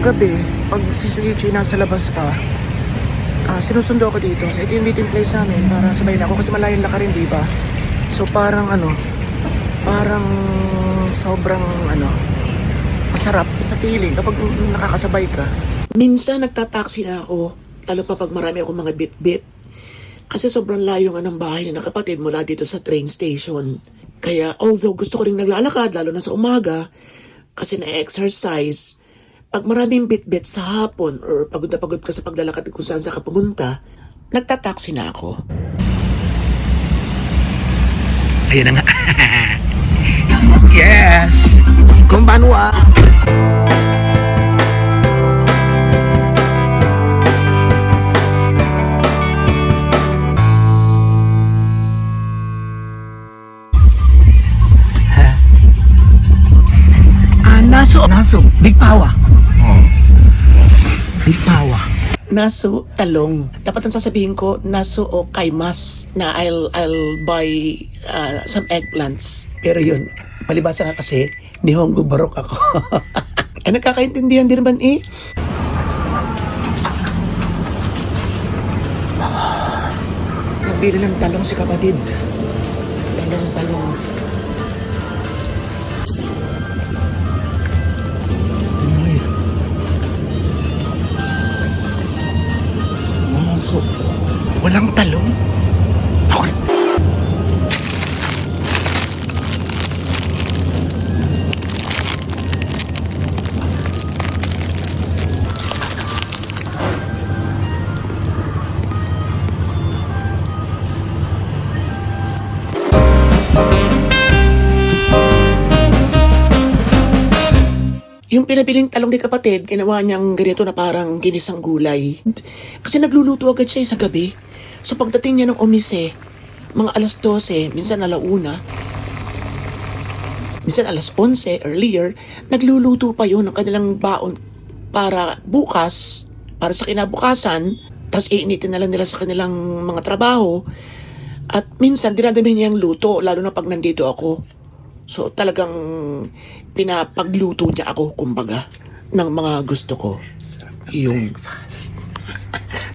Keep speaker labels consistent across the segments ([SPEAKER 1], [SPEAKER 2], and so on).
[SPEAKER 1] gabi, pag si Suichi nasa labas pa, sinusundo ako dito. So ito yung meeting place namin para sabay na ako kasi malayong laka rin, diba? So parang parang sobrang masarap sa feeling kapag nakakasabay ka. Minsan nagtataksi na ako, lalo pa pag marami akong mga bit-bit. Kasi sobrang layo nga ng bahay ng kapatid mula dito sa train station. Kaya although gusto ko rin naglalakad, lalo na sa umaga, kasi na-exercise, pag maraming bit-bit sa hapon or pagod na pagod ka sa paglalakad kung saan ka pumunta, nagtataksi na ako. Ayan na nga. Yes! Kumbanwa! Naso, big pawa. Oh. Big pawa. Naso, talong. Dapat ang sasabihin ko, naso o kaimas na I'll buy some eggplants. Pero yun, palibasa nga kasi, Nihongo barok ako. Ay, nagkakaintindihan din naman eh. Nabili ng talong si kapatid. Talong. So, walang talong? Ako. Yung pinabiling talong ni kapatid, ginawa niyang ganito na parang ginisang gulay. Kasi nagluluto agad siya sa gabi. So pagdating niya ng umise, mga alas 12, minsan alauna, minsan alas 11 earlier, nagluluto pa yun ng kanilang baon para bukas, para sa kinabukasan, tapos iinitin na lang nila sa kanilang mga trabaho. At minsan dinadami niya yung luto, lalo na pag nandito ako. So talagang pinapagluto niya ako, kumbaga, ng mga gusto ko. Yung breakfast.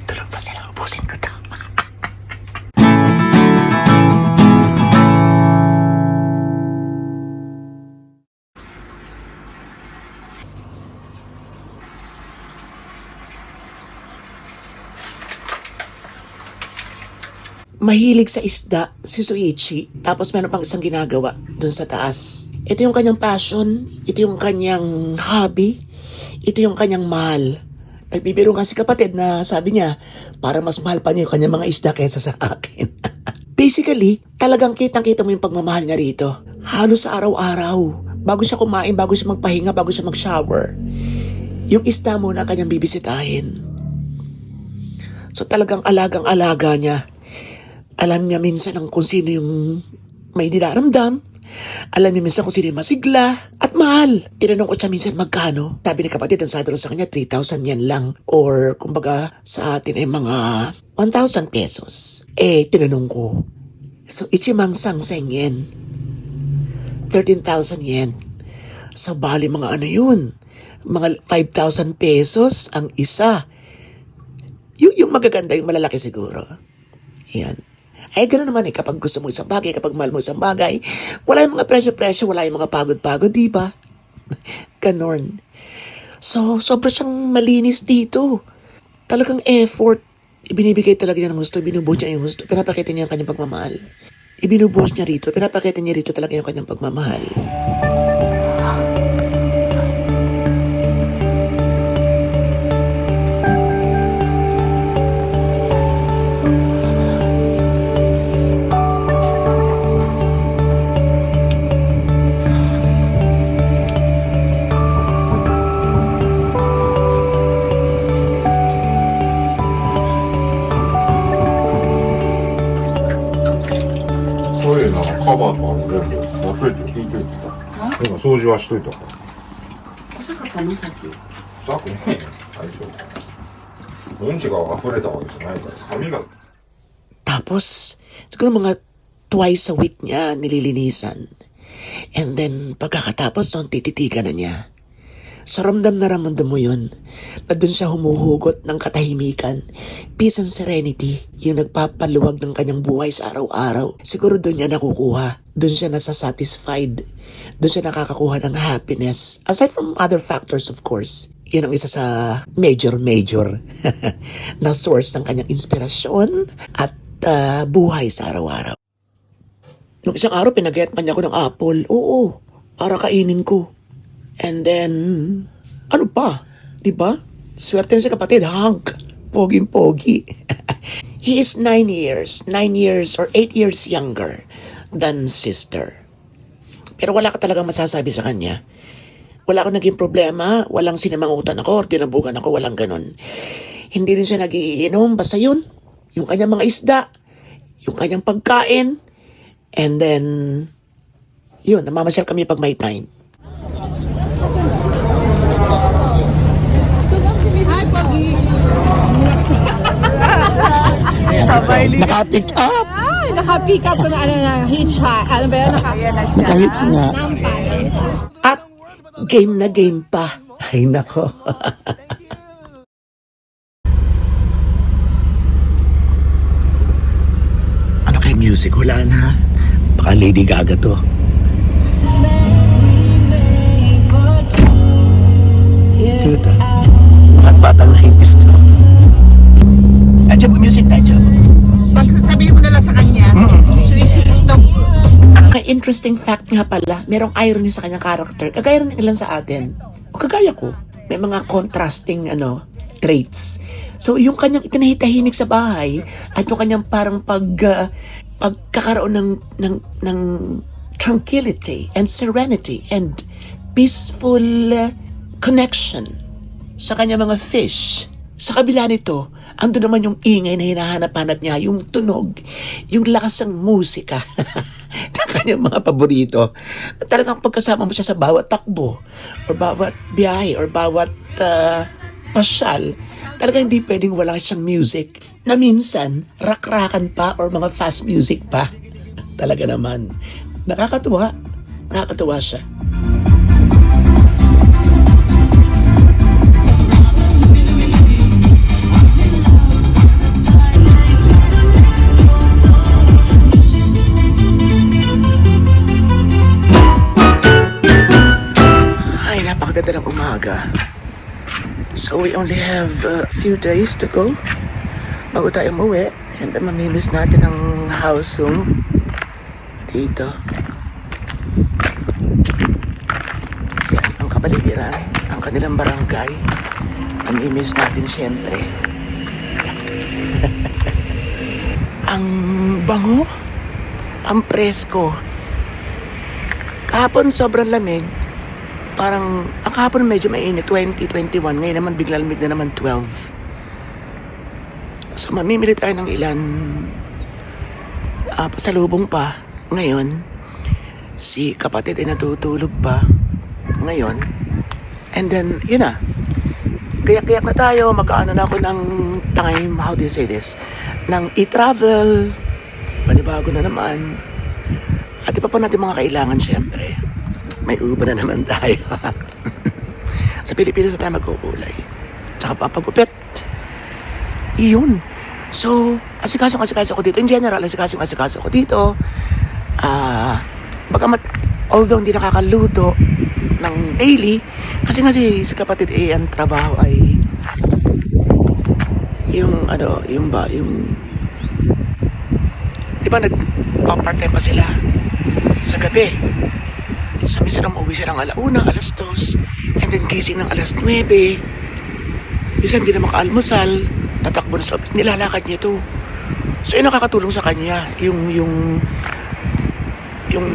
[SPEAKER 1] Tulog pa sila, ubusin ko to. Mahilig sa isda si Suichi, tapos meron pang isang ginagawa dun sa taas. Ito yung kanyang passion, ito yung kanyang hobby, ito yung kanyang mahal. Nagbibiro nga si kapatid na sabi niya, para mas mahal pa niya yung kanyang mga isda kaysa sa akin. Basically, talagang kitang-kita mo yung pagmamahal niya rito. Halos sa araw-araw, bago siya kumain, bago siya magpahinga, bago siya mag-shower, yung isda muna ang kanyang bibisitahin. So talagang alagang-alaga niya. Alam niya minsan kung sino yung may dinaramdam. Alam niya minsan kung sino yung masigla at mahal. Tinanong ko siya minsan magkano. Sabi ni kapatid, ang sabi rin sa kanya, 3,000 yen lang. Or kumbaga sa atin ay mga 1,000 pesos. Tinanong ko. So, ichimang sangseng yen. 13,000 yen. So, bali mga ano yun? Mga 5,000 pesos ang isa. Yung magaganda, yung malalaki siguro. Yan. Ay, gano'n naman kapag gusto mo isang bagay, kapag mahal mo isang bagay, wala yung mga presyo-presyo, wala yung mga pagod-pagod, di ba? Ganon. So, sobra siyang malinis dito. Talagang effort. Ibinibigay talaga niya ng gusto, binubuhos niya yung gusto, pinapakita niya ang kanyang pagmamahal. Ibinubuhos niya rito, pinapakita niya rito talaga yung kanyang pagmamahal.
[SPEAKER 2] カバーとかも全部忘れて引いといてさ。今掃除はしといたから。
[SPEAKER 1] Usa ka pa no sa akin?
[SPEAKER 2] さくね、大丈夫。うんちが溢れたわけじゃないから、歯磨き。
[SPEAKER 1] Tapos, siguro mga twice a week niya nililinisan. And then, pagkakatapos, tititigan na niya. So ramdam na ramdam mo yun, na dun siya humuhugot ng katahimikan, peace and serenity, yung nagpapaluwag ng kanyang buhay sa araw-araw. Siguro dun niya nakukuha, dun siya nasa-satisfied, dun siya nakakakuha ng happiness. Aside from other factors of course, yun ang isa sa major na source ng kanyang inspirasyon at buhay sa araw-araw. Nung isang araw, pinag-getman niya ako ng apple. Oo, para kainin ko. And then, ano pa? Diba? Swerte na si kapatid, Hank. Poging-pogi. He is 9 years or 8 years younger than sister. Pero wala ka talagang masasabi sa kanya. Wala akong naging problema, walang sinamangutan ako or tinabugan ako, walang ganun. Hindi rin siya nagiinom, basta yun. Yung kanyang mga isda, yung kanyang pagkain, and then, yun, namamasyal kami pag may time. Naka-pick up!
[SPEAKER 3] Ay, naka-pick up ko na hitchhike. Ano ba yun?
[SPEAKER 1] Naka-hitch nga.
[SPEAKER 3] Nampay.
[SPEAKER 1] At game na game pa. Ay nako. Ano kay music? Wala na. Baka Lady Gaga to. Sino to? At batang na hitis to. Adyo po music tayo.
[SPEAKER 4] Sabihin mo na lang sa kanya, stop.
[SPEAKER 1] May interesting fact nga pala, merong irony sa kanyang character. Kagaya rin ilan sa atin. O kagaya ko. May mga contrasting traits. So yung kanyang itinahitahimik sa bahay at yung kanyang parang pagkakaroon ng tranquility and serenity and peaceful connection sa kanyang mga fish. Sa kabila nito, ando naman yung ingay na hinahanap-hanap niya, yung tunog, yung lakas ng musika ng kanyang mga paborito. Na talagang pagkasama mo siya sa bawat takbo, or bawat biyahe, or bawat pasyal, talagang hindi pwedeng wala siyang music. Na minsan, rakrakan pa or mga fast music pa. Talaga naman. Nakakatuwa. Nakakatuwa siya. Napakaganda ng umaga. So we only have a few days to go bago tayo umuwi. Siyempre mamimiss natin ang housing dito. Yan, ang kapaligiran, ang kanilang barangay. Mamimiss natin siyempre. Ang bango, ang presko. Kahapon sobrang lamig. Parang, ang kahapon medyo mainit, 20, 21. Ngayon naman biglang lamig na naman 12. So mamimili tayo ng ilan. Pasalubong pa. Ngayon, si kapatid ay natutulog pa. Ngayon. And then, yun na. Kayak-kayak na tayo. Mag-ano na ako ng time, how do you say this? Ng i-travel. Panibago na naman. At iba pa natin mga kailangan syempre. May uba na naman tayo. Sa Pilipinas na tayo mag-uulay. Tsaka papagupit. Iyon. So, asikaso ko dito. In general, asikaso ko dito. Bagamat, although hindi nakakaluto ng daily, kasi si kapatid ang trabaho ay yung di ba nag-part-time pa sila sa gabi. So, minsan umuwi siya ng 1:00, 2:00, and then gising ng 9:00. Minsan hindi na makaalmusal, tatakbo na sa office, nilalakad niya to. So, yun nakakatulong sa kanya, yung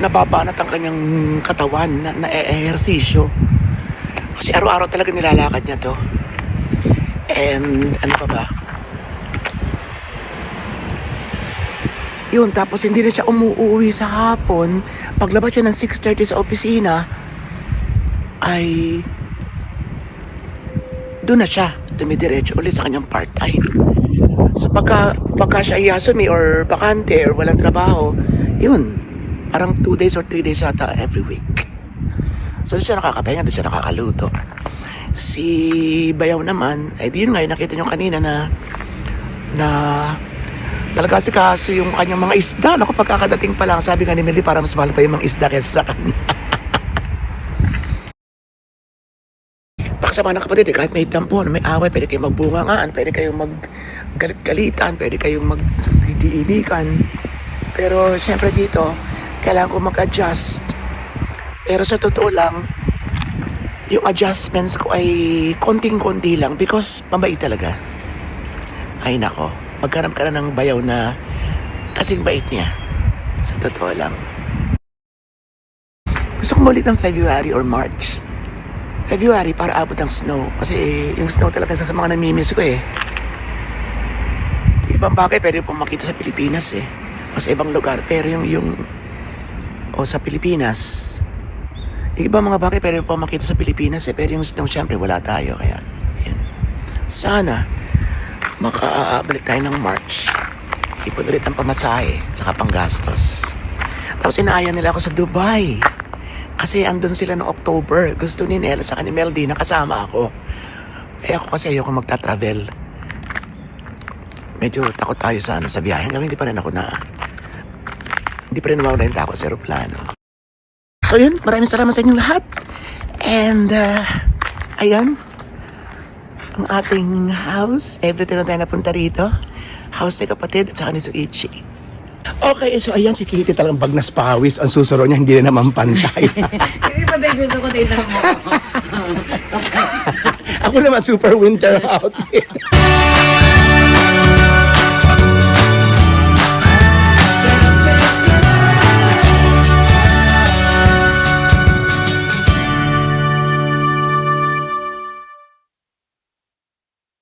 [SPEAKER 1] nababanat ang kanyang katawan na ehersisyo. Kasi araw-araw talaga nilalakad niya to. And, ano pa ba? Yun, tapos hindi na siya umuwi sa hapon. Paglabas siya ng 6:30 sa opisina, ay doon na siya dumidiretso ulit sa kanyang part-time. So pagka siya iyasumi or bakante or walang trabaho, yun, parang 2 days or 3 days yata every week. So doon siya nakakapahinga, doon siya nakakaluto. Si Bayaw naman, eh di yun nga, nakita nyo kanina na talaga si kaso yung kanyang mga isda. Naku, pagkakadating pa lang, sabi nga ni Meli, para mas mahal pa yung mga isda kaysa sa kanya. Paksama ng kapatid, kahit may tampon, may away, pwede kayong magbungangaan, pwede kayong maggalit-galitan, pwede kayong mag-iibigan. Pero syempre dito, kailangan ko mag-adjust. Pero sa totoo lang, yung adjustments ko ay konting-konti lang because mabait talaga. Ay nako, magkaroon ka na ng bayaw na kasing bait niya. Sa totoo lang. Gusto ko maulit ng February or March. February para abot ng snow. Kasi yung snow talaga sa mga namimiss ko eh. Ibang bagay pwede pong makita sa Pilipinas eh. O sa ibang lugar. Pero o sa Pilipinas, yung ibang mga bagay pwede pong makita sa Pilipinas eh. Pero yung snow syempre wala tayo. Kaya yun. Sana makabalik tayo ng March. Ipon ulit ang pamasahe saka panggastos. Tapos inaaya nila ako sa Dubai. Kasi andun sila noong October. Gusto ni Nel sa ni Meldy na kasama ako. Eh ako kasi ayoko magta-travel. Medyo takot tayo sa biyahe. Hanggang hindi pa rin nawawala yung takot sa aeroplano. So yun, maraming salamat sa inyong lahat. And ayan, ang ating house. Everything na tayo napunta rito. House ni kapatid at saka ni Suichi. Okay, so ayan si Kitty talagang bagnas pawis. Ang susuro niya hindi na naman pantay.
[SPEAKER 3] Hindi pa tayo gusto ko tingnan mo.
[SPEAKER 1] Ako naman super winter outfit.